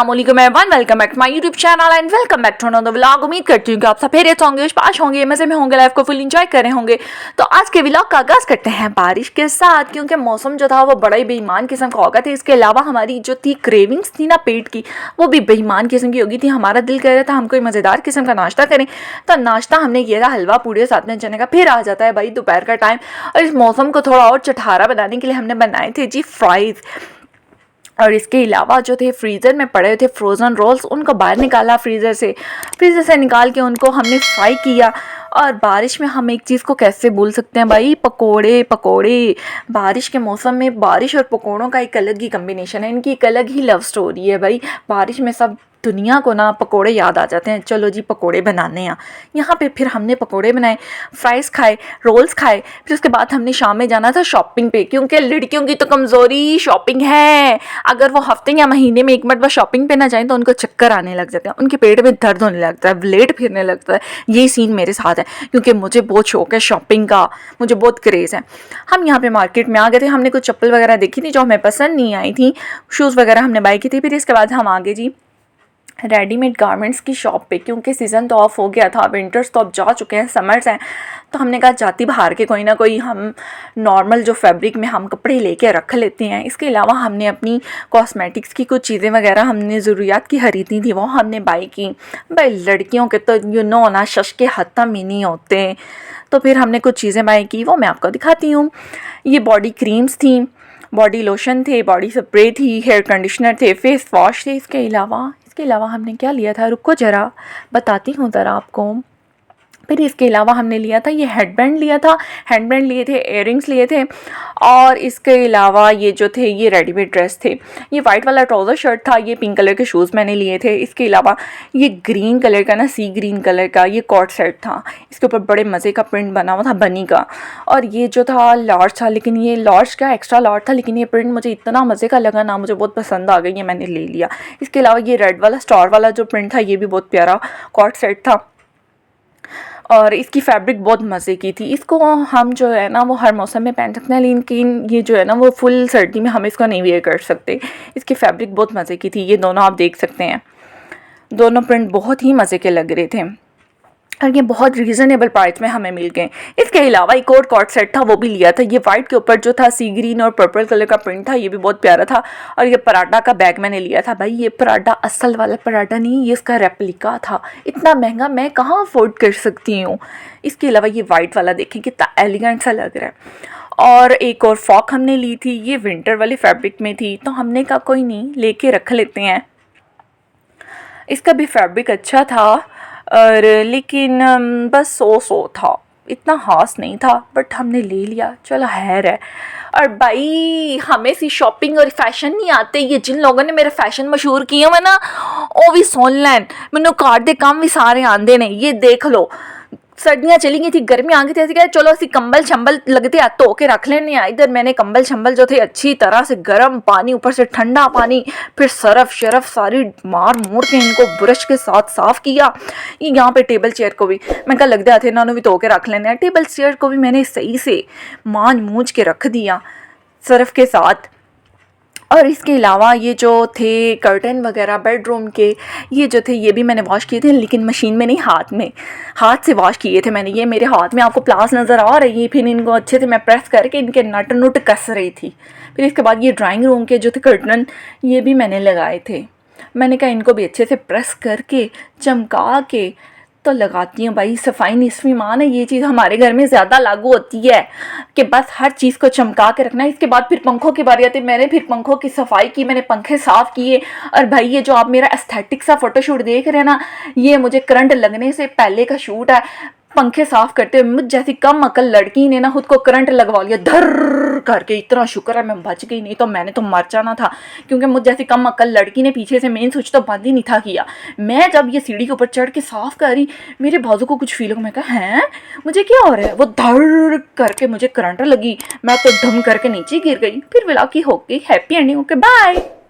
अस्सलामुअलैकुम everyone, welcome back to my YouTube channel and welcome back to another vlog. उम्मीद करती हूँ कि आप सब खैरियत होंगे, पास होंगे, मजे में होंगे, लाइफ को फुल एंजॉय कर रहे होंगे। तो आज के व्लॉग का आगाज करते हैं बारिश के साथ, क्योंकि मौसम जो था वो बड़ा ही बेईमान किस्म का हो गया था। इसके अलावा हमारी जो थी क्रेविंग्स थी ना पेट की, वो भी बेईमान किस्म की होगी थी। हमारा दिल कर रहा था हम कोई मज़ेदार किस्म का नाश्ता करें, तो नाश्ता हमने किया था हलवा पूड़े साथ में चने का। फिर आ जाता है भाई दोपहर का टाइम, और इस मौसम को थोड़ा और चटखारा बनाने के लिए हमने बनाए थे जी फ्राइज़। और इसके अलावा जो थे फ्रीज़र में पड़े हुए थे फ्रोज़न रोल्स, उनको बाहर निकाला फ्रीज़र से निकाल के उनको हमने फ्राई किया। और बारिश में हम एक चीज़ को कैसे भूल सकते हैं भाई, पकोड़े। बारिश के मौसम में बारिश और पकोड़ों का एक अलग ही कम्बिनेशन है, इनकी एक अलग ही लव स्टोरी है भाई। बारिश में सब दुनिया को ना पकोड़े याद आ जाते हैं, चलो जी पकोड़े बनाने हैं। यहाँ पे फिर हमने पकोड़े बनाए, फ्राइज़ खाए, रोल्स खाए। फिर उसके बाद हमने शाम में जाना था शॉपिंग पे, क्योंकि लड़कियों की तो कमज़ोरी शॉपिंग है। अगर वो हफ्ते या महीने में एक मरतबा शॉपिंग पे ना जाएं तो उनको चक्कर आने लग जाते हैं, उनके पेट में दर्द होने लगता है, ब्लेड फिरने लगता है। यही सीन मेरे साथ है, क्योंकि मुझे बहुत शौक है शॉपिंग का, मुझे बहुत क्रेज़ है। हम यहाँ पे मार्केट में आ गए थे, हमने कुछ चप्पल वगैरह देखी थी जो हमें पसंद नहीं आई थी, शूज़ वगैरह हमने बाई की थी। फिर इसके बाद हम आगे जी रेडीमेड गारमेंट्स की शॉप पे, क्योंकि सीज़न तो ऑफ हो गया था, विंटर्स तो अब जा चुके हैं, समर्स हैं। तो हमने कहा जाती बाहर के कोई ना कोई हम नॉर्मल जो फैब्रिक में हम कपड़े लेके रख लेते हैं। इसके अलावा हमने अपनी कॉस्मेटिक्स की कुछ चीज़ें वगैरह हमने ज़रूरियात की ख़रीदनी थी, वो हमने बाई की। भाई लड़कियों के तो ना शश के ख़त्म ही नहीं होते। तो फिर हमने कुछ चीज़ें बाई की, वो मैं आपको दिखाती हूँ। ये बॉडी क्रीम्स थी, बॉडी लोशन थे, बॉडी स्प्रे थी, हेयर कंडीशनर थे, फेस वॉश थे। इसके अलावा हमने क्या लिया था, रुको ज़रा बताती हूँ ज़रा आपको। फिर इसके अलावा हमने लिया था ये हेडबैंड लिए थे, इयररिंग्स लिए थे। और इसके अलावा ये जो थे ये रेडीमेड ड्रेस थे। ये वाइट वाला ट्राउज़र शर्ट था, ये पिंक कलर के शूज़ मैंने लिए थे। इसके अलावा ये ग्रीन कलर का ना, सी ग्रीन कलर का ये कॉट सेट था, इसके ऊपर बड़े मज़े का प्रिंट बना हुआ था बनी का। और ये जो था लार्ज था, लेकिन ये लार्ज का एक्स्ट्रा लार्ज था, लेकिन ये प्रिंट मुझे इतना मज़े का लगा ना, मुझे बहुत पसंद आ गई, ये मैंने ले लिया। इसके अलावा ये रेड वाला स्टार वाला जो प्रिंट था, ये भी बहुत प्यारा कॉट सेट था, और इसकी फैब्रिक बहुत मज़े की थी। इसको हम जो है ना वो हर मौसम में पहन सकते हैं, लेकिन ये जो है ना वो फुल सर्दी में हम इसको नहीं वेयर कर सकते। इसकी फैब्रिक बहुत मज़े की थी, ये दोनों आप देख सकते हैं, दोनों प्रिंट बहुत ही मज़े के लग रहे थे, और ये बहुत रीज़नेबल प्राइस में हमें मिल गए। इसके अलावा एक और कॉट सेट था, वो भी लिया था। ये वाइट के ऊपर जो था सी ग्रीन और पर्पल कलर का प्रिंट था, ये भी बहुत प्यारा था। और ये पराठा का बैग मैंने लिया था। भाई ये पराठा असल वाला पराठा नहीं, ये इसका रेप्लिका था। इतना महंगा मैं कहाँ अफोर्ड कर सकती हूँ। इसके अलावा ये वाइट वाला देखें कितना एलिगेंट सा लग रहा है। और एक और फ्रॉक हमने ली थी, ये विंटर वाली फैब्रिक में थी, तो हमने कहा कोई नहीं लेके रख लेते हैं। इसका भी फैब्रिक अच्छा था, और लेकिन बस सो था, इतना खास नहीं था, बट हमने ले लिया, चलो हैर है। और भाई हमें सी शॉपिंग और फैशन नहीं आते, ये जिन लोगों ने मेरा फैशन मशहूर किया हुआ ना, वो भी सुन लैन, मैनू घर दे काम भी सारे आंदे ने। ये देख लो, सर्दियाँ चली गई थी, गर्मी आ गई थी, ऐसे क्या चलो असी कंबल शंबल लगते आ धो के रख लेने। इधर मैंने कंबल शंबल जो थे अच्छी तरह से गर्म पानी, ऊपर से ठंडा पानी, फिर सरफ शरफ सारी मार मूर के इनको ब्रश के साथ साफ़ किया। ये यहाँ पे टेबल चेयर को भी मैं कहा लगते थे इन्होंने भी धो के रख लेने। टेबल चेयर को भी मैंने सही से मान मूझ के रख दिया सरफ के साथ। और इसके अलावा ये जो थे कर्टन वगैरह बेडरूम के, ये जो थे ये भी मैंने वॉश किए थे, लेकिन मशीन में नहीं, हाथ से वॉश किए थे मैंने। ये मेरे हाथ में आपको प्लास नज़र आ रही है। फिर इनको अच्छे से मैं प्रेस करके इनके नट नुट कस रही थी। फिर इसके बाद ये ड्राइंग रूम के जो थे कर्टन, ये भी मैंने लगाए थे। मैंने कहा इनको भी अच्छे से प्रेस करके चमका के तो लगाती हूँ। भाई सफाई निस्फ़ी ईमान है, ये चीज़ हमारे घर में ज़्यादा लागू होती है कि बस हर चीज़ को चमका के रखना है। इसके बाद फिर पंखों की बारी आती है, मैंने फिर पंखों की सफाई की, मैंने पंखे साफ़ किए। और भाई ये जो आप मेरा एस्थेटिक सा फ़ोटोशूट देख रहे हैं ना, ये मुझे करंट लगने से पहले का शूट है। पंखे साफ़ करते हुए मुझ जैसी कम अकल लड़की ने ना खुद को करंट लगवा लिया धर करके। इतना शुक्र है मैं बच गई, नहीं तो मैंने तो मर जाना था, क्योंकि मुझ जैसी कम अकल लड़की ने पीछे से मेन स्विच तो बंद ही नहीं था किया। मैं जब ये सीढ़ी के ऊपर चढ़ के साफ़ कर रही, मेरे बाजू को कुछ फील हो, मैं कहा हैं मुझे क्या हो रहा है, वो धड़ करके मुझे करंट लगी, मैं तो धम करके नीचे गिर गई। फिर व्लॉग की हो गई हैप्पी एंडिंग। Okay bye.